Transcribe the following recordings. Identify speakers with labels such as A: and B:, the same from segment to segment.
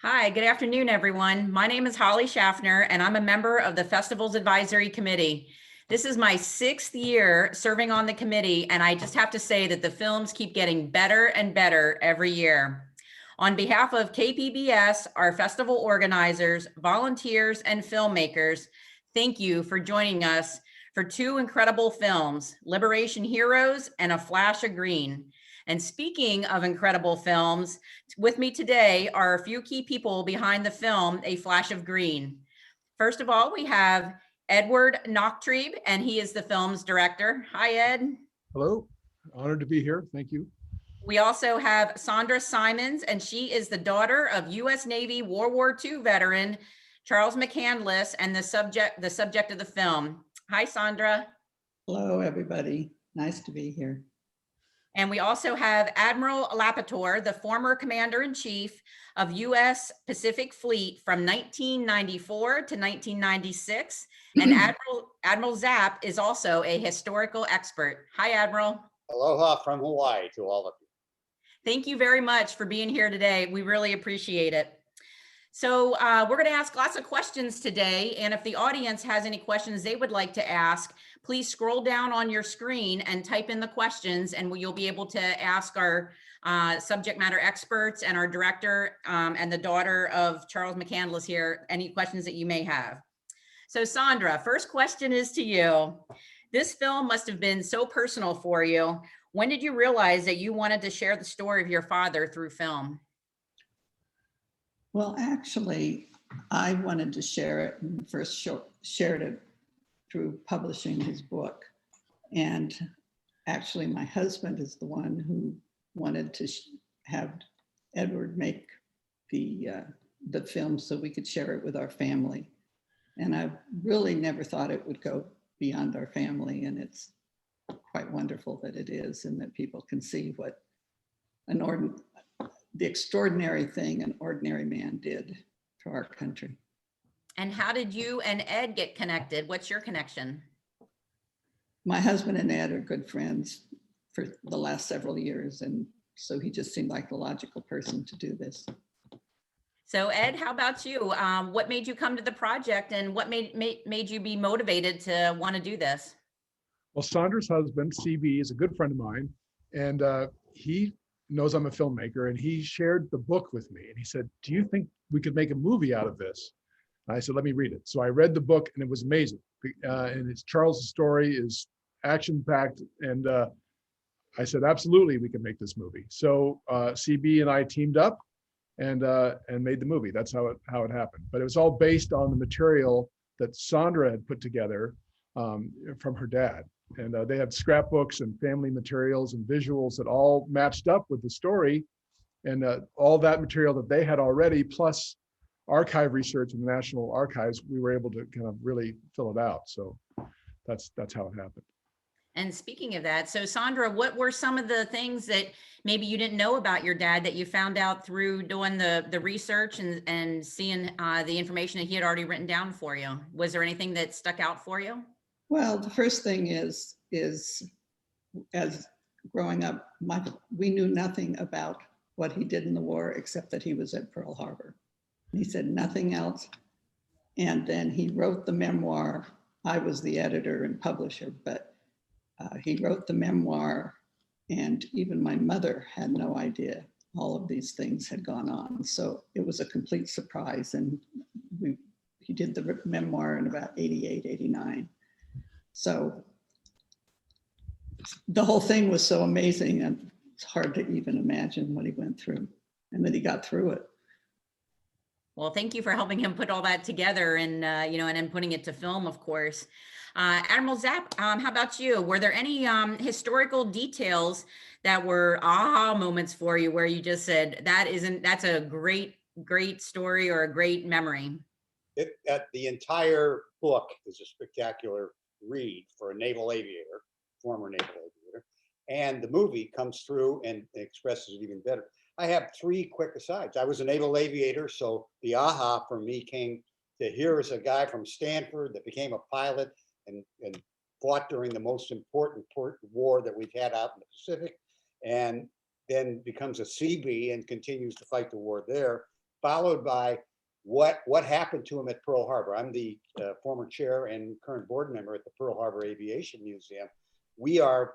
A: Hi, good afternoon, everyone. My name is Holly Shaffner, and I'm a member of the Festival's Advisory Committee. This is my 6th year serving on the committee, and I just have to say that the films keep getting better and better every year. On behalf of KPBS, our festival organizers, volunteers, and filmmakers, thank you for joining us for 2 incredible films, Liberation Heroes and A Flash of Green. And speaking of incredible films, with me today are a few key people behind the film, A Flash of Green. First of all, we have Edward Nachtrieb, and he is the film's director. Hi, Ed.
B: Hello, honored to be here. Thank you.
A: We also have Sandra Simons, and she is the daughter of U.S. Navy World War II veteran Charles McCandless, and the subject of the film. Hi, Sandra.
C: Hello, everybody. Nice to be here.
A: And we also have Admiral Zlaotoper, the former commander-in-chief of U.S. Pacific Fleet from 1994 to 1996. And Admiral Zapp is also a historical expert. Hi, Admiral.
D: Aloha from Hawaii to all of you.
A: Thank you very much for being here today. We really appreciate it. So we're going to ask lots of questions today. And if the audience has any questions they would like to ask, please scroll down on your screen and type in the questions, and you'll be able to ask our subject matter experts and our director and the daughter of Charles McCandless here any questions that you may have. So Sandra, first question is to you. This film must have been so personal for you. When did you realize that you wanted to share the story of your father through film?
C: Well, actually, I wanted to share it and first shared it through publishing his book. And actually, my husband is the one who wanted to have Edward make the film so we could share it with our family. And I really never thought it would go beyond our family. And it's quite wonderful that it is, and that people can see what the extraordinary thing an ordinary man did for our country.
A: And how did you and Ed get connected? What's your connection?
C: My husband and Ed are good friends for the last several years, and so he just seemed like the logical person to do this.
A: So Ed, how about you? What made you come to the project, and what made you be motivated to want to do this?
B: Well, Sandra's husband, CB, is a good friend of mine, and he knows I'm a filmmaker, and he shared the book with me. And he said, do you think we could make a movie out of this? And I said, let me read it. So I read the book, and it was amazing. And it's Charles' story is action-packed. And I said, absolutely, we can make this movie. So CB and I teamed up and made the movie. That's how it happened. But it was all based on the material that Sandra had put together from her dad. And they had scrapbooks and family materials and visuals that all matched up with the story, and all that material that they had already, plus archive research in the National Archives, we were able to kind of really fill it out. So that's how it happened.
A: And speaking of that, so Sandra, what were some of the things that maybe you didn't know about your dad that you found out through doing the research and seeing the information that he had already written down for you? Was there anything that stuck out for you?
C: Well, the first thing is as growing up, we knew nothing about what he did in the war except that he was at Pearl Harbor. He said nothing else. And then he wrote the memoir. I was the editor and publisher, but he wrote the memoir, and even my mother had no idea all of these things had gone on. So it was a complete surprise. And he did the memoir in about 88, 89. So the whole thing was so amazing, and it's hard to even imagine what he went through and that he got through it.
A: Well, thank you for helping him put all that together, and and then putting it to film, of course. Admiral Zapp, how about you? Were there any historical details that were aha moments for you, where you just said that's a great story or a great memory?
D: The entire book is a spectacular read for a naval aviator, former naval aviator, and the movie comes through and expresses it even better. I have 3 quick asides. I was a naval aviator, so the aha for me came to here is a guy from Stanford that became a pilot and fought during the most important war that we've had out in the Pacific, and then becomes a CB and continues to fight the war there. followed by what happened to him at Pearl Harbor. I'm the former chair and current board member at the Pearl Harbor Aviation Museum. We are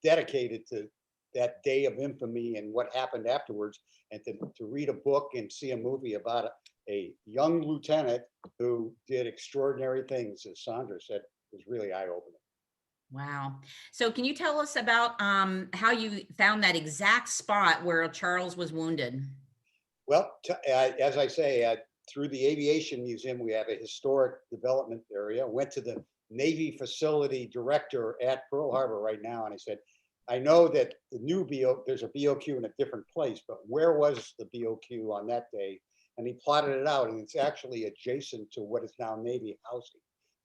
D: dedicated to that day of infamy and what happened afterwards, and to read a book and see a movie about a young lieutenant who did extraordinary things, as Sandra said, was really eye-opening.
A: Wow. So can you tell us about how you found that exact spot where Charles was wounded?
D: Well, as I say, through the Aviation Museum, we have a historic development area. Went to the Navy facility director at Pearl Harbor right now, and I said, I know that the new there's a BOQ in a different place, but where was the BOQ on that day? And he plotted it out, and it's actually adjacent to what is now Navy housing.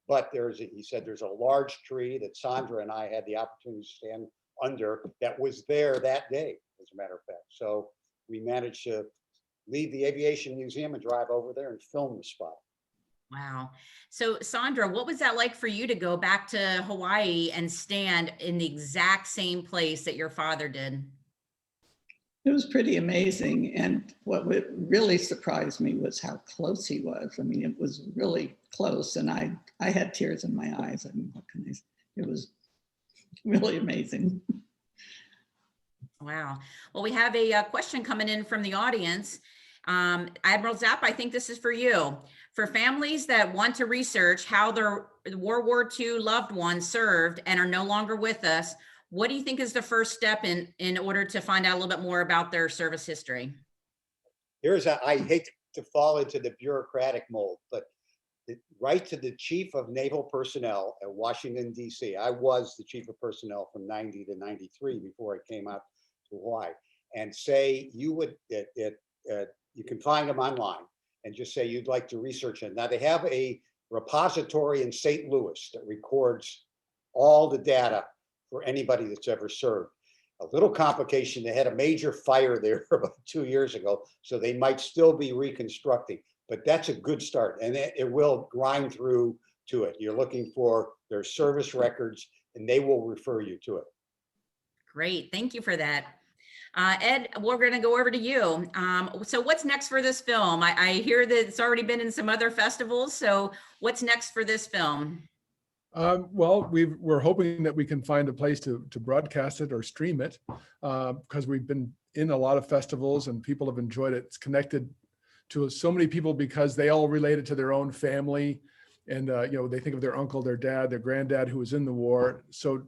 D: But he said there's a large tree that Sandra and I had the opportunity to stand under that was there that day, as a matter of fact. So we managed to leave the Aviation Museum and drive over there and film the spot.
A: Wow. So Sandra, what was that like for you to go back to Hawaii and stand in the exact same place that your father did?
C: It was pretty amazing. And what really surprised me was how close he was. I mean, it was really close. And I had tears in my eyes. I mean, it was really amazing.
A: Wow. Well, we have a question coming in from the audience. Admiral Zapp, I think this is for you. For families that want to research how their World War II loved ones served and are no longer with us, what do you think is the first step in order to find out a little bit more about their service history?
D: I hate to fall into the bureaucratic mold, but write to the Chief of Naval Personnel at Washington, D.C. I was the Chief of Personnel from 90 to 93 before I came out to Hawaii, and say you can find them online, and just say you'd like to research it. Now they have a repository in St. Louis that records all the data for anybody that's ever served. A little complication, they had a major fire there about 2 years ago, so they might still be reconstructing, but that's a good start, and it will grind through to it. You're looking for their service records, and they will refer you to it.
A: Great, thank you for that. Ed, we're going to go over to you. So what's next for this film? I hear that it's already been in some other festivals. So what's next for this film?
B: Well, we're hoping that we can find a place to broadcast it or stream it, because we've been in a lot of festivals and people have enjoyed it. It's connected to so many people because they all relate it to their own family, and they think of their uncle, their dad, their granddad who was in the war. So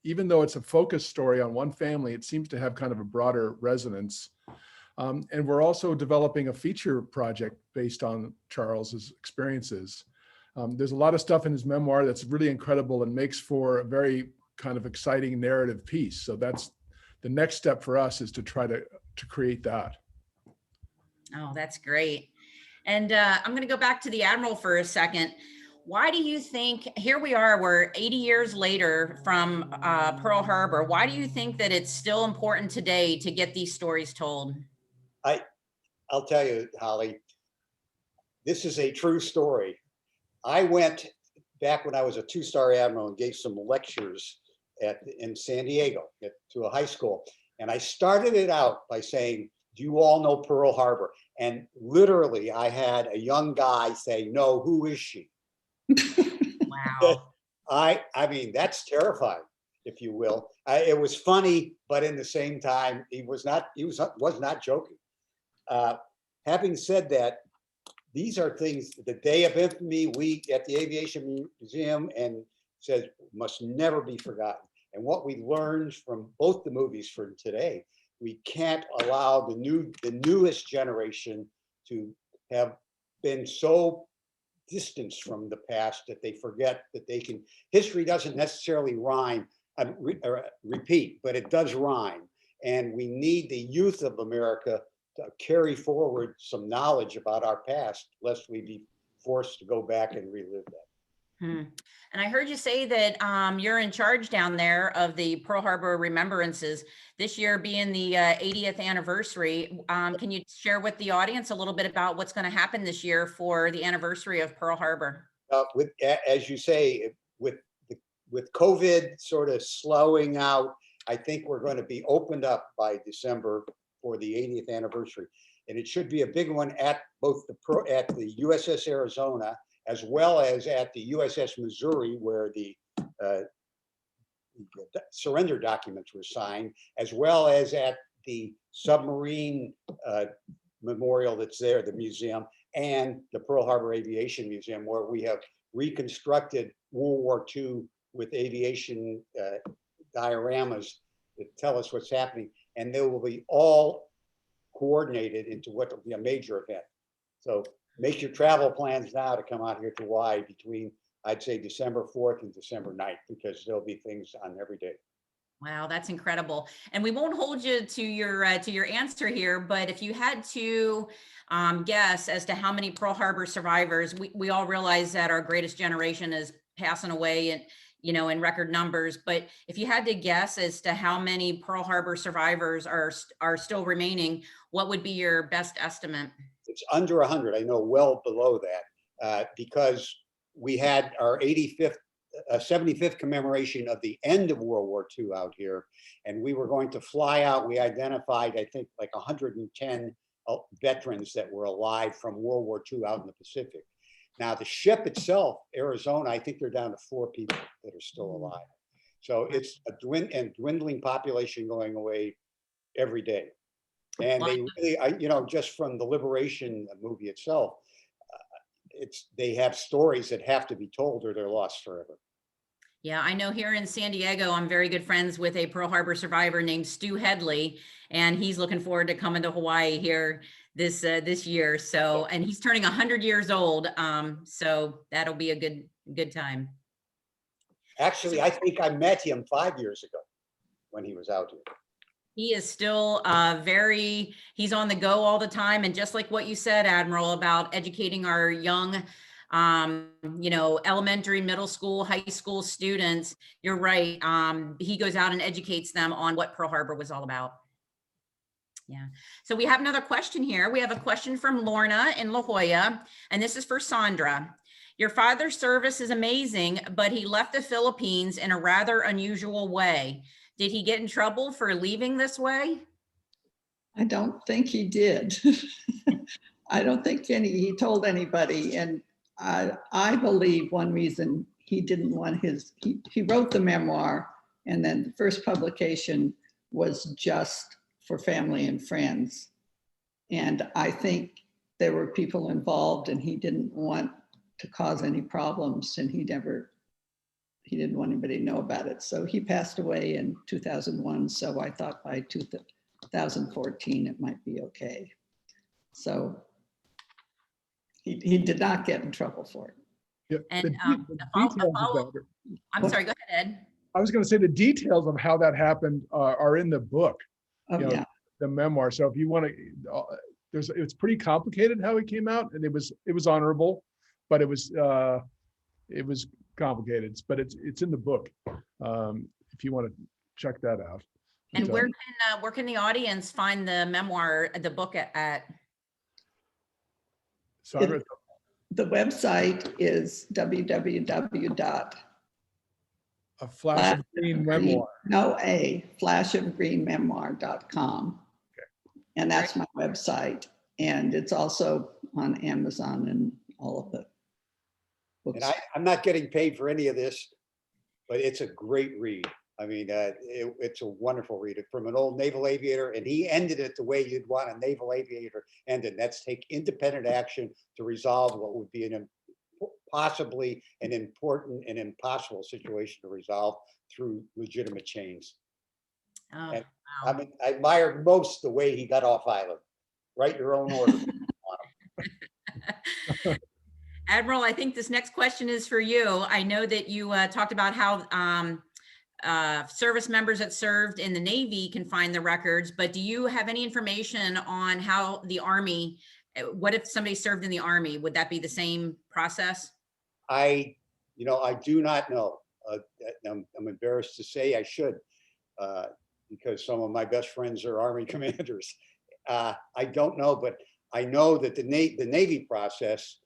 B: even though it's a focus story on one family, it seems to have kind of a broader resonance. And we're also developing a feature project based on Charles's experiences. There's a lot of stuff in his memoir that's really incredible and makes for a very kind of exciting narrative piece. So that's the next step for us, is to try to create that.
A: Oh, that's great. And I'm going to go back to the Admiral for a second. Why do you think, here we are, we're 80 years later from Pearl Harbor. Why do you think that it's still important today to get these stories told?
D: I'll tell you, Holly, this is a true story. I went back when I was a two-star admiral and gave some lectures in San Diego to a high school. And I started it out by saying, do you all know Pearl Harbor? And literally I had a young guy say, no, who is she?
A: Wow.
D: I mean, that's terrifying, if you will. It was funny, but in the same time, he was not joking. Having said that, these are things, the day of infamy, we at the Aviation Museum and says must never be forgotten. And what we learned from both the movies for today, we can't allow the newest generation to have been so distanced from the past that they forget that history doesn't necessarily repeat, but it does rhyme. And we need the youth of America to carry forward some knowledge about our past, lest we be forced to go back and relive that.
A: And I heard you say that you're in charge down there of the Pearl Harbor Remembrances, this year being the 80th anniversary. Can you share with the audience a little bit about what's going to happen this year for the anniversary of Pearl Harbor?
D: As you say, with COVID sort of slowing out, I think we're going to be opened up by December for the 80th anniversary. And it should be a big one at both at the USS Arizona, as well as at the USS Missouri, where the surrender documents were signed, as well as at the submarine memorial that's there, the museum, and the Pearl Harbor Aviation Museum, where we have reconstructed World War II with aviation dioramas that tell us what's happening. And they will be all coordinated into what will be a major event. So make your travel plans now to come out here to Hawaii between, I'd say, December 4th and December 9th, because there'll be things on every day.
A: Wow, that's incredible. And we won't hold you to your answer here, but if you had to guess as to how many Pearl Harbor survivors, we all realize that our greatest generation is passing away and, you know, in record numbers. But if you had to guess as to how many Pearl Harbor survivors are still remaining, what would be your best estimate?
D: It's under 100. I know well below that, because we had our 75th commemoration of the end of World War II out here, and we were going to fly out. We identified, I think, like 110 veterans that were alive from World War II out in the Pacific. Now, the ship itself, Arizona, I think they're down to 4 people that are still alive. So it's a dwindling population going away every day. And they really, you know, just from the Liberation movie itself, they have stories that have to be told or they're lost forever.
A: Yeah, I know here in San Diego, I'm very good friends with a Pearl Harbor survivor named Stu Headley, and he's looking forward to coming to Hawaii here this year. So, and he's turning 100 years old. So that'll be a good time.
D: Actually, I think I met him 5 years ago when he was out here.
A: He is still he's on the go all the time. And just like what you said, Admiral, about educating our young, you know, elementary, middle school, high school students, you're right. He goes out and educates them on what Pearl Harbor was all about. Yeah. So we have another question here. We have a question from Lorna in La Jolla, and this is for Sandra. Your father's service is amazing, but he left the Philippines in a rather unusual way. Did he get in trouble for leaving this way?
C: I don't think he did. I don't think he told anybody. And I believe one reason he didn't want he wrote the memoir, and then the first publication was just for family and friends. And I think there were people involved and he didn't want to cause any problems, and he didn't want anybody to know about it. So he passed away in 2001. So I thought by 2014, it might be okay. So he did not get in trouble for it.
B: Yeah,
A: And I'm sorry, go ahead, Ed.
B: I was going to say the details of how that happened are in the book,
C: Oh,
B: you know,
C: yeah.
B: the memoir. So if you want to, it's pretty complicated how it came out, and it was honorable, but it was complicated. But it's in the book if you want to check that out.
A: And where can the audience find the memoir, the book at?
B: Sandra,
C: The website is
B: A Flash of Green Memoir.
C: flashofgreenmemoir.com.
B: Okay.
C: And that's my website. And it's also on Amazon and all of the books.
D: And I'm not getting paid for any of this, but it's a great read. I mean, it's a wonderful read. It's from an old naval aviator, and he ended it the way you'd want a naval aviator end it. That's take independent action to resolve what would be possibly an important and impossible situation to resolve through legitimate chains.
A: Oh,
D: And
A: wow.
D: I mean, I admire most the way he got off island. Write your own order.
A: Admiral, I think this next question is for you. I know that you talked about how service members that served in the Navy can find the records, but do you have any information on how the Army, what if somebody served in the Army? Would that be the same process?
D: I do not know. I'm embarrassed to say I should, because some of my best friends are Army commanders. I don't know, but I know that the Navy process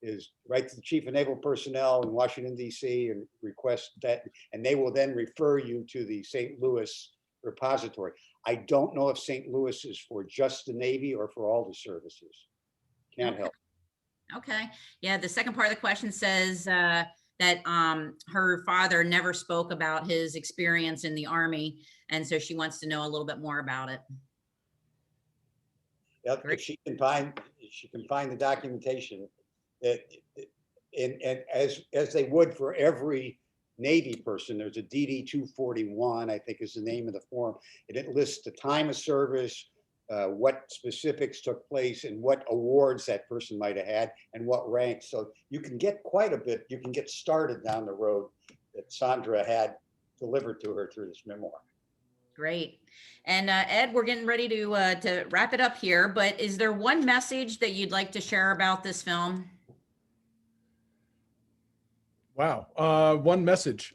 D: is write to the Chief of Naval Personnel in Washington, D.C. and request that, and they will then refer you to the St. Louis repository. I don't know if St. Louis is for just the Navy or for all the services. Can't help.
A: Okay. Yeah, the second part of the question says that her father never spoke about his experience in the Army, and so she wants to know a little bit more about it.
D: If she can find the documentation that, and as they would for every Navy person, there's a DD 241, I think is the name of the form, and it lists the time of service, what specifics took place, and what awards that person might have had, and what rank. So you can get quite a bit. You can get started down the road that Sandra had delivered to her through this memoir.
A: Great. And Ed, we're getting ready to wrap it up here, but is there one message that you'd like to share about this film?
B: Wow. One message.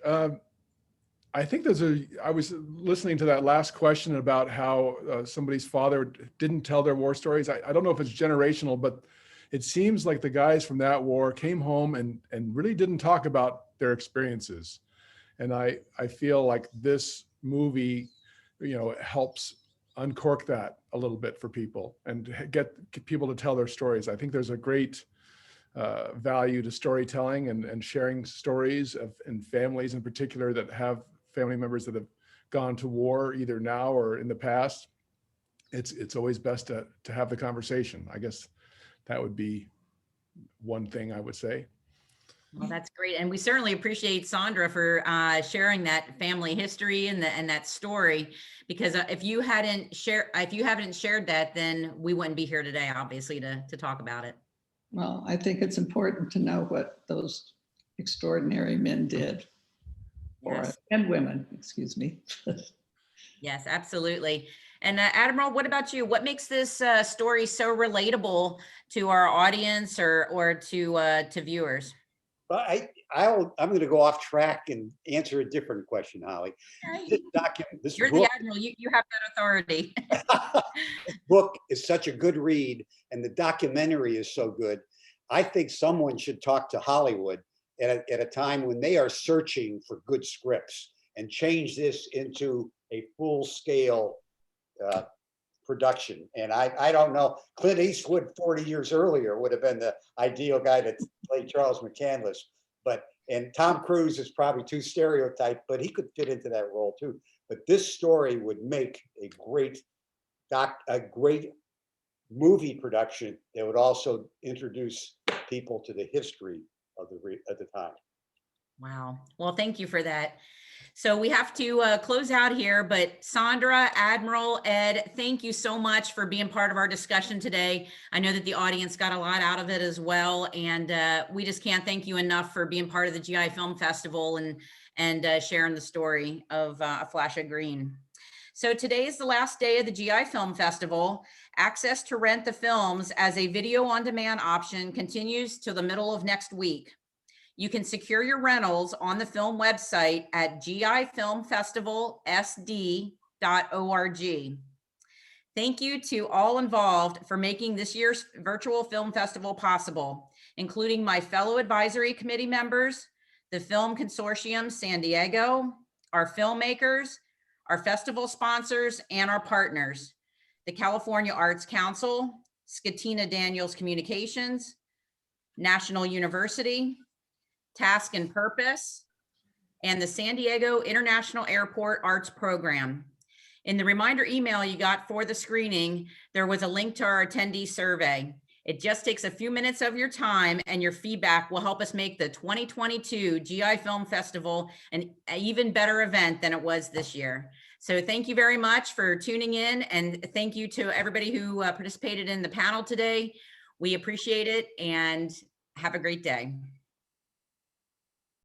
B: I think I was listening to that last question about how somebody's father didn't tell their war stories. I don't know if it's generational, but it seems like the guys from that war came home and really didn't talk about their experiences. And I feel like this movie, helps uncork that a little bit for people and get people to tell their stories. I think there's a great value to storytelling and sharing stories and families in particular that have family members that have gone to war either now or in the past. It's always best to have the conversation. I guess that would be one thing I would say.
A: Well, that's great. And we certainly appreciate Sandra for sharing that family history and that story, because if you haven't shared that, then we wouldn't be here today, obviously, to talk about it.
C: Well, I think it's important to know what those extraordinary men did.
A: Yes.
C: And women, excuse me.
A: Yes, absolutely. And Admiral, what about you? What makes this story so relatable to our audience or to viewers?
D: But I'm going to go off track and answer a different question, Holly.
A: You're the Admiral. You have that authority.
D: This book is such a good read, and the documentary is so good. I think someone should talk to Hollywood at a time when they are searching for good scripts and change this into a full-scale production. And I don't know, Clint Eastwood 40 years earlier would have been the ideal guy to play Charles McCandless, and Tom Cruise is probably too stereotyped, but he could fit into that role too. But this story would make a great movie production that would also introduce people to the history of the time.
A: Wow. Well, thank you for that. So we have to close out here, but Sandra, Admiral, Ed, thank you so much for being part of our discussion today. I know that the audience got a lot out of it as well, and we just can't thank you enough for being part of the GI Film Festival and sharing the story of A Flash of Green. So today is the last day of the GI Film Festival. Access to rent the films as a video on demand option continues till the middle of next week. You can secure your rentals on the film website at gifilmfestivalsd.org. Thank you to all involved for making this year's virtual film festival possible, including my fellow advisory committee members, the Film Consortium San Diego, our filmmakers, our festival sponsors, and our partners, the California Arts Council, Scatina Daniels Communications, National University, Task and Purpose, and the San Diego International Airport Arts Program. In the reminder email you got for the screening, there was a link to our attendee survey. It just takes a few minutes of your time, and your feedback will help us make the 2022 GI Film Festival an even better event than it was this year. So thank you very much for tuning in, and thank you to everybody who participated in the panel today. We appreciate it, and have a great day.